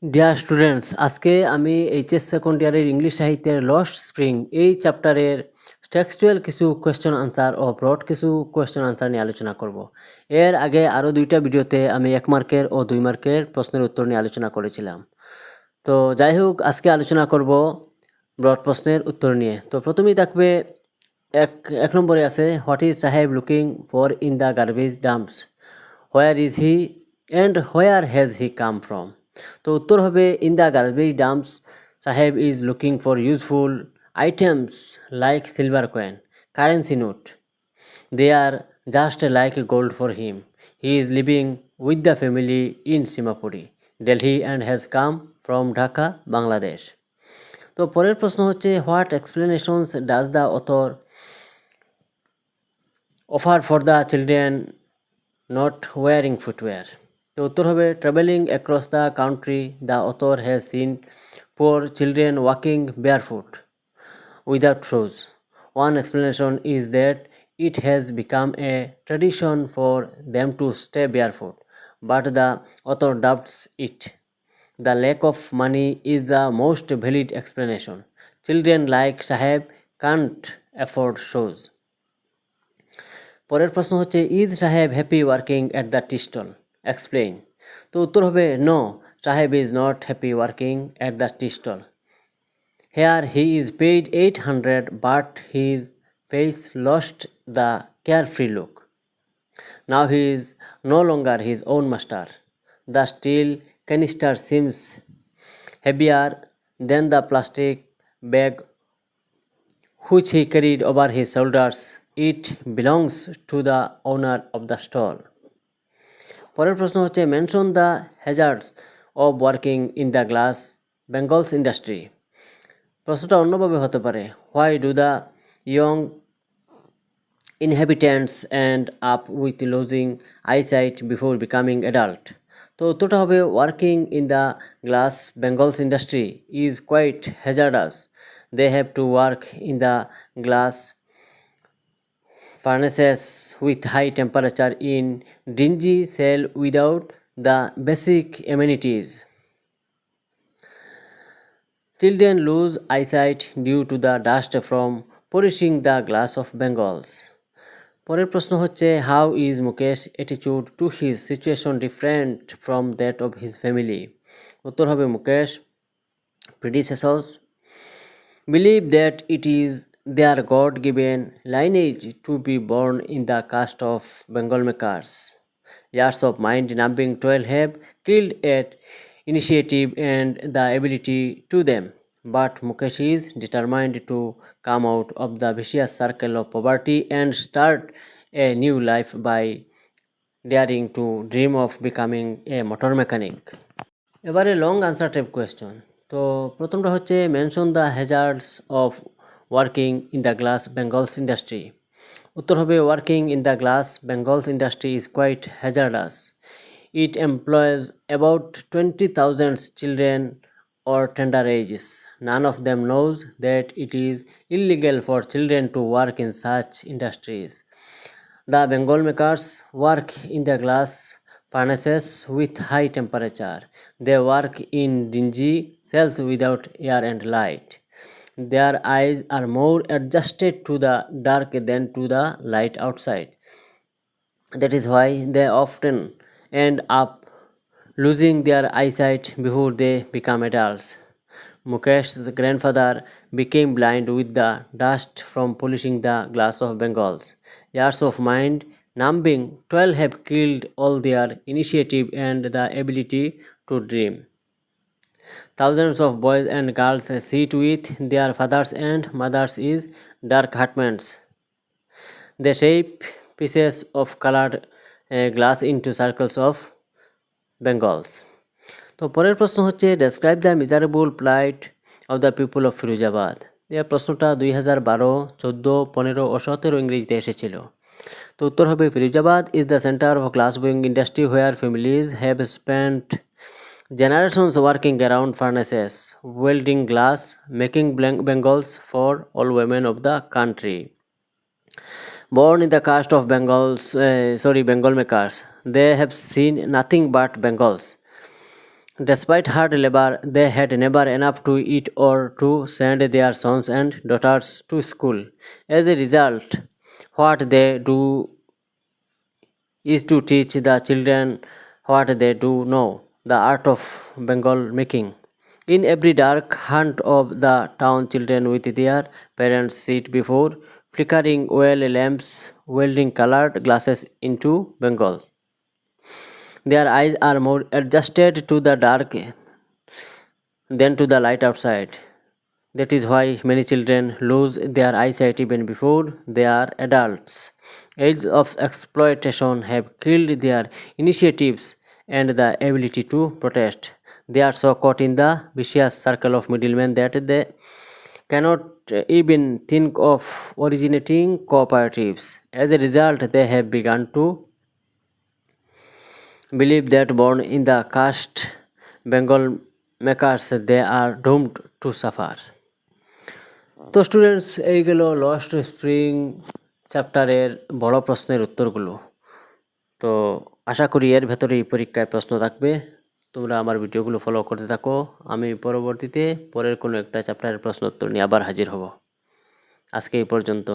Dear students, আজকে আমি HS second ইয়ারের ইংলিশ সাহিত্যের লস্ট স্প্রিং এই চ্যাপ্টারের টেক্সচুয়াল কিছু কোয়েশ্চেন আনসার ও ব্রড কিছু কোয়েশ্চেন আনসার নিয়ে আলোচনা করব। এর আগে আরও দুইটা ভিডিওতে আমি 1 মার্কের ও 2 মার্কের প্রশ্নের উত্তর নিয়ে আলোচনা করেছিলাম। তো যাই হোক, আজকে আলোচনা করব ব্রড প্রশ্নের উত্তর নিয়ে। তো প্রথমেই থাকবে এক নম্বরে আছে, what is Saheb looking for in the garbage dumps, where is he and where has he come from. তো উত্তর হবে, in the garbage dumps Saheb is looking for useful items like silver coin, currency note. They are just like gold for him. He is living with the family in Seemapuri, Delhi and has come from Dhaka, Bangladesh. তো পরের প্রশ্ন হচ্ছে, what explanations does the author offer for the children not wearing footwear. তো উত্তর হবে, travelling across the country the author has seen poor children walking barefoot without shoes. One explanation is that it has become a tradition for them to stay barefoot, but the author doubts it. The lack of money is the most valid explanation. Children like Saheb can't afford shoes. পরের প্রশ্ন হচ্ছে, is Saheb happy working at the tea stall, explain. তো উত্তর হবে, no, Saheb is not happy working at the tea stall. Here he is paid 800, but his face lost the carefree look. Now he is no longer his own master. The steel canister seems heavier than the plastic bag which he carried over his shoulders. It belongs to the owner of the stall. পরের প্রশ্ন হচ্ছে, mention the hazards of working in the glass bangles industry. প্রশ্নটা অন্যভাবে হতে পারে, why do the young inhabitants end up with losing eyesight before becoming adult? তো উত্তরটা হবে, working in the glass bangles industry is quite hazardous. They have to work in the glass furnaces with high temperature in dingy cell without the basic amenities. Children lose eyesight due to the dust from polishing the glass of Bengals. পরের প্রশ্ন হচ্ছে, how is Mukesh attitude to his situation different from that of his family? উত্তর হবে, Mukesh predecessors believe that it is their God-given lineage to be born in the caste of Bengal makers. Years of mind-numbing toil have killed at initiative and the ability to them. But Mukesh is determined to come out of the vicious circle of poverty and start a new life by daring to dream of becoming a motor mechanic. এবারে long answer type question. তো প্রথমটা হচ্ছে, mention the hazards of working in the glass bangles industry. উত্তর হবে, working in the glass bangles industry is quite hazardous. It employs about 20,000 children or tender ages. None of them knows that it is illegal for children to work in such industries. The Bengal makers work in the glass furnaces with high temperature. They work in dingy cells without air and light. Their eyes are more adjusted to the dark than to the light outside. That is why they often end up losing their eyesight before they become adults. Mukesh's grandfather became blind with the dust from polishing the glass of Bengals. Years of mind numbing toil have killed all their initiative and the ability to dream. Thousands of boys and girls sit with their fathers and mothers in dark apartments. They shape pieces of colored glass into circles of Bengals. তো পরের প্রশ্ন হচ্ছে, describe the miserable প্লাইট of the people of Firozabad. এই প্রশ্নটা 2012, 14, 15 ও 17 ইংরেজিতে এসেছিল। তো উত্তর হবে, Firozabad is the centre of glass blowing industry where families have spent generations working around furnaces, welding glass, making bangles for all women of the country. Born in the caste of Bengal makers, they have seen nothing but Bengals. Despite hard labor, they had never enough to eat or to send their sons and daughters to school. As a result, what they do is to teach the children what they do know, the art of Bengal making. In every dark haunt of the town, children with their parents sit before flickering oil lamps, welding colored glasses into Bengal. Their eyes are more adjusted to the dark than to the light outside. That is why many children lose their eyesight even before they are adults. Age of exploitation have killed their initiatives and the ability to protest. They are so caught in the vicious circle of middlemen that they cannot even think of originating cooperatives. As a result, they have begun to believe that born in the caste Bengal makers they are doomed to suffer. তো students এই গেল lost spring চ্যাপ্টারের বড় প্রশ্নের উত্তরগুলো। তো আশা করি এর ভেতরেই পরীক্ষায় প্রশ্ন থাকবে। তোমরা আমার ভিডিওগুলো ফলো করতে থাকো। আমি পরবর্তীতে পরের কোনো একটা চ্যাপ্টারের প্রশ্ন উত্তর নিয়ে আবার হাজির হব। আজকে এই পর্যন্ত।